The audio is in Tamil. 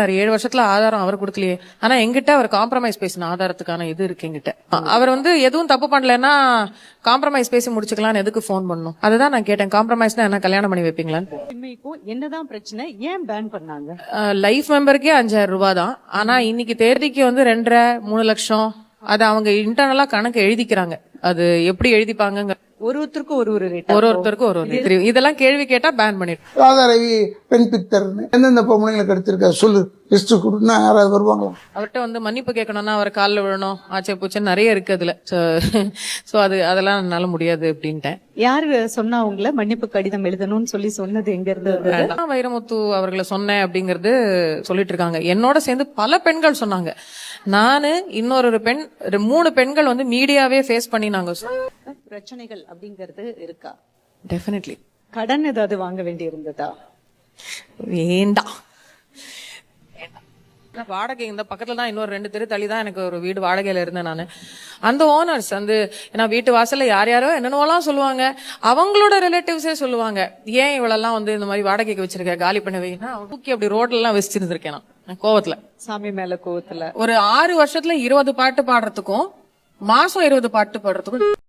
7 வருஷத்துல ஆதாரம் அவர் கொடுக்கலையே. ஆனா எங்கிட்ட அவர் காம்ப்ரமைஸ் பேசின ஆதாரத்துக்கான இது இருக்கு எங்கிட்ட. அவர் எதுவும் தப்பு பண்ணலன்னா காம்ப்ரமைஸ் பேசி முடிச்சுக்கலாம்னு எதுக்கு போன் பண்ணும்? அதுதான் நான் கேட்டேன். காம்ப்ரமைஸ்னா என்ன, கல்யாணம் பண்ணி வைப்பீங்களான்னு. என்னதான் பிரச்சனை, ஏன் பேன் பண்ணாங்க? லைஃப் மெம்பருக்கே 5000 ரூபாய் தான். ஆனா இன்னைக்கு தேதிக்கு 2.5-3 லட்சம். அது அவங்க இன்டர்னலா கணக்கு எழுதிக்கிறாங்க. அது எப்படி எழுதிப்பாங்க, ஒருத்தருக்கும் ஒரு ரேட், ஒருத்தருக்கும் ஒரு தெரியும். இதெல்லாம் கேள்வி கேட்டா பேன் பண்ணிடும். ராதாரவி பெண் பித்தர்னு எந்தெந்த பொம்பளைங்களை கிடைச்சிருக்கா சொல்லு, லிஸ்ட் கொடுன்னா யாராவது வருவாங்களா? அவர்கிட்ட மன்னிப்பு கேட்கணும்னா அவர் காலில் விழணும், ஆச்சே பூச்சே நிறைய இருக்கு அதுல. சோ அதெல்லாம் என்னால முடியாது அப்படின்ட்டேன். யாரு சொன்னா அவங்கள மன்னிப்பு கடிதம் எழுதணும்னு சொல்லி சொன்னது எங்க இருந்து? வைரமுத்து அவர்களை சொன்னேன் அப்படிங்கறது சொல்லிட்டு இருக்காங்க. என்னோட சேர்ந்து பல பெண்கள் சொன்னாங்க. நானு இன்னொரு பெண், 3 பெண்கள் மீடியாவே ஃபேஸ் பண்ணி நாங்க பிரச்சனைகள் அப்படிங்கறது இருக்கா? டெஃபினெட்லி. கடன் ஏதாவது வாங்க வேண்டி இருந்ததா? வேண்டாம். வாடகை இந்த பக்கத்துல தான், இன்னொரு 2 தெரு தள்ளி தான் எனக்கு ஒரு வீடு வாடகையில இருந்தேன் நானு. அந்த ஓனர்ஸ் ஏன்னா வீட்டு வாசல்ல யாரோ என்னென்னவெல்லாம் சொல்லுவாங்க. அவங்களோட ரிலேட்டிவ்ஸே சொல்லுவாங்க, ஏன் இவளெல்லாம் இந்த மாதிரி வாடகைக்கு வச்சிருக்க, காலி பண்ண வைனா தூக்கி அப்படி ரோட்ல எல்லாம் வச்சிருந்திருக்கேன் நான் கோவத்துல. சாமி மேல கோவத்துல. ஒரு 6 வருஷத்துல 20 பாட்டு பாடுறதுக்கும் மாசம் 20 பாட்டு பாடுறதுக்கும்